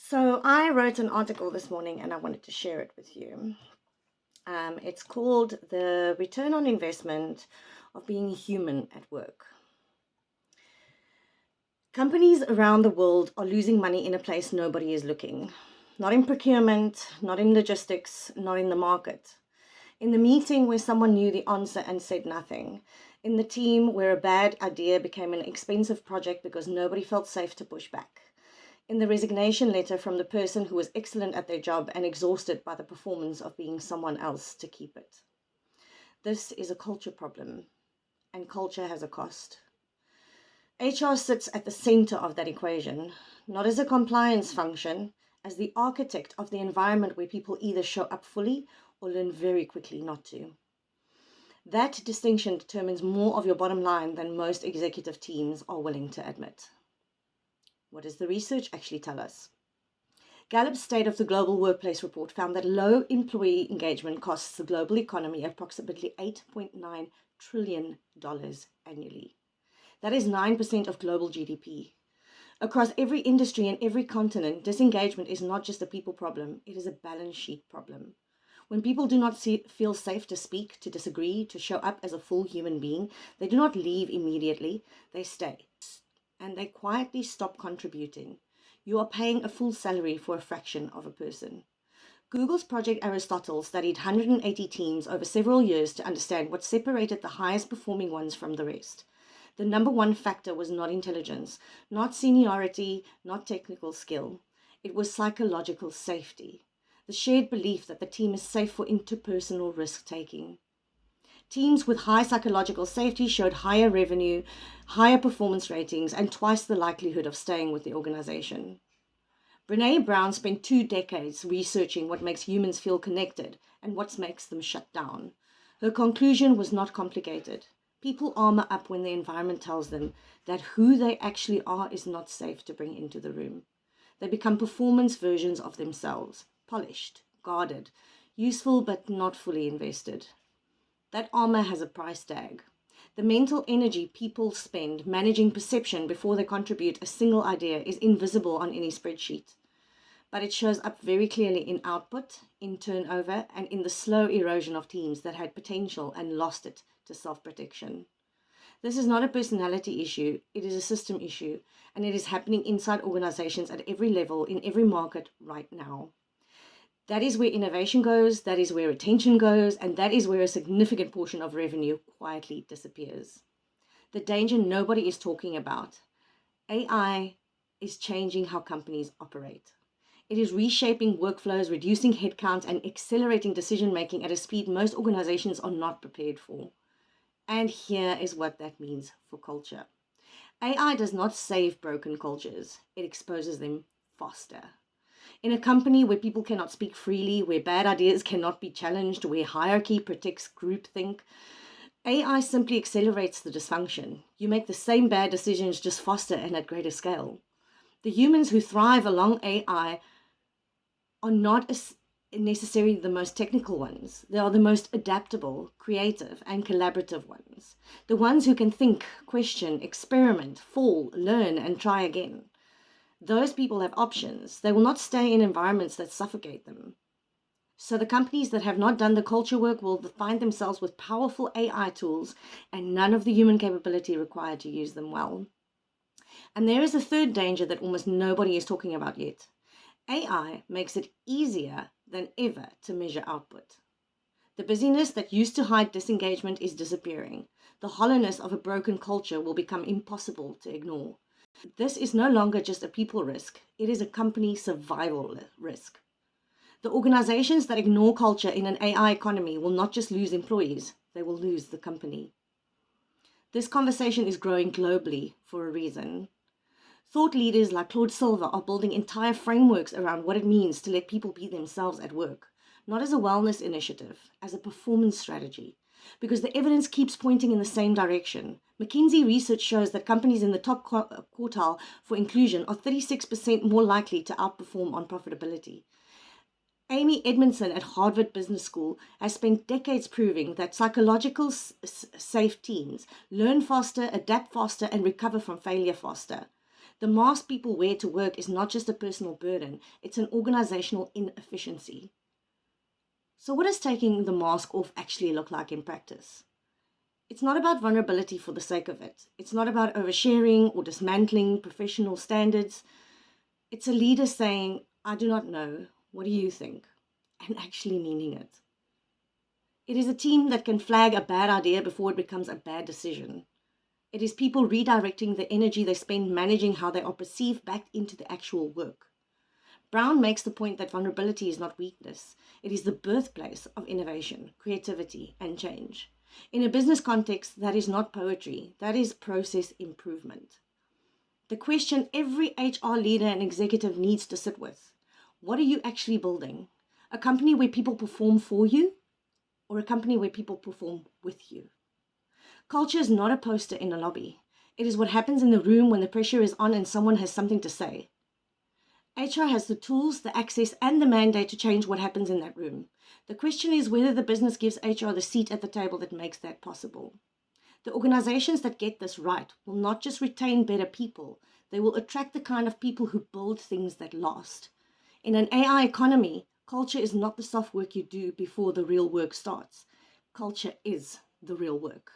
So I wrote an article this morning and I wanted to share it with you. It's called The Return on Investment of Being Human at Work. Companies around the world are losing money in a place nobody is looking. Not in procurement, not in logistics, not in the market. In the meeting where someone knew the answer and said nothing. In the team where a bad idea became an expensive project because nobody felt safe to push back. In the resignation letter from the person who was excellent at their job and exhausted by the performance of being someone else to keep it. This is a culture problem, and culture has a cost. HR sits at the center of that equation, not as a compliance function, as the architect of the environment where people either show up fully or learn very quickly not to. That distinction determines more of your bottom line than most executive teams are willing to admit. What does the research actually tell us? Gallup's State of the Global Workplace report found that low employee engagement costs the global economy approximately $8.9 trillion annually. That is 9% of global GDP. Across every industry and every continent, disengagement is not just a people problem, it is a balance sheet problem. When people do not feel safe to speak, to disagree, to show up as a full human being, they do not leave immediately, they stay. And they quietly stop contributing. You are paying a full salary for a fraction of a person. Google's Project Aristotle studied 180 teams over several years to understand what separated the highest performing ones from the rest. The number one factor was not intelligence, not seniority, not technical skill. It was psychological safety, the shared belief that the team is safe for interpersonal risk-taking. Teams with high psychological safety showed higher revenue, higher performance ratings, and twice the likelihood of staying with the organization. Brené Brown spent 2 decades researching what makes humans feel connected and what makes them shut down. Her conclusion was not complicated. People armor up when the environment tells them that who they actually are is not safe to bring into the room. They become performance versions of themselves, polished, guarded, useful but not fully invested. That armor has a price tag. The mental energy people spend managing perception before they contribute a single idea is invisible on any spreadsheet. But it shows up very clearly in output, in turnover, and in the slow erosion of teams that had potential and lost it to self-protection. This is not a personality issue, it is a system issue, and it is happening inside organizations at every level, in every market right now. That is where innovation goes, that is where retention goes, and that is where a significant portion of revenue quietly disappears. The danger nobody is talking about. AI is changing how companies operate. It is reshaping workflows, reducing headcount, and accelerating decision-making at a speed most organizations are not prepared for. And here is what that means for culture. AI does not save broken cultures, it exposes them faster. In a company where people cannot speak freely, where bad ideas cannot be challenged, where hierarchy protects groupthink, AI simply accelerates the dysfunction. You make the same bad decisions just faster and at greater scale. The humans who thrive along AI are not necessarily the most technical ones. They are the most adaptable, creative, and collaborative ones. The ones who can think, question, experiment, fall, learn, and try again. Those people have options. They will not stay in environments that suffocate them. So the companies that have not done the culture work will find themselves with powerful AI tools and none of the human capability required to use them well. And there is a third danger that almost nobody is talking about yet. AI makes it easier than ever to measure output. The busyness that used to hide disengagement is disappearing. The hollowness of a broken culture will become impossible to ignore. This is no longer just a people risk, it is a company survival risk. The organizations that ignore culture in an AI economy will not just lose employees, they will lose the company. This conversation is growing globally for a reason. Thought leaders like Claude Silver are building entire frameworks around what it means to let people be themselves at work, not as a wellness initiative, as a performance strategy, because the evidence keeps pointing in the same direction. McKinsey research shows that companies in the top quartile for inclusion are 36% more likely to outperform on profitability. Amy Edmondson at Harvard Business School has spent decades proving that psychological safe teams learn faster, adapt faster, and recover from failure faster. The mask people wear to work is not just a personal burden, it's an organizational inefficiency. So what does taking the mask off actually look like in practice? It's not about vulnerability for the sake of it. It's not about oversharing or dismantling professional standards. It's a leader saying, I do not know. What do you think? And actually meaning it. It is a team that can flag a bad idea before it becomes a bad decision. It is people redirecting the energy they spend managing how they are perceived back into the actual work. Brown makes the point that vulnerability is not weakness. It is the birthplace of innovation, creativity, and change. In a business context, that is not poetry. That is process improvement. The question every HR leader and executive needs to sit with: what are you actually building? A company where people perform for you, or a company where people perform with you? Culture is not a poster in a lobby. It is what happens in the room when the pressure is on and someone has something to say. HR has the tools, the access, and the mandate to change what happens in that room. The question is whether the business gives HR the seat at the table that makes that possible. The organizations that get this right will not just retain better people, they will attract the kind of people who build things that last. In an AI economy, culture is not the soft work you do before the real work starts. Culture is the real work.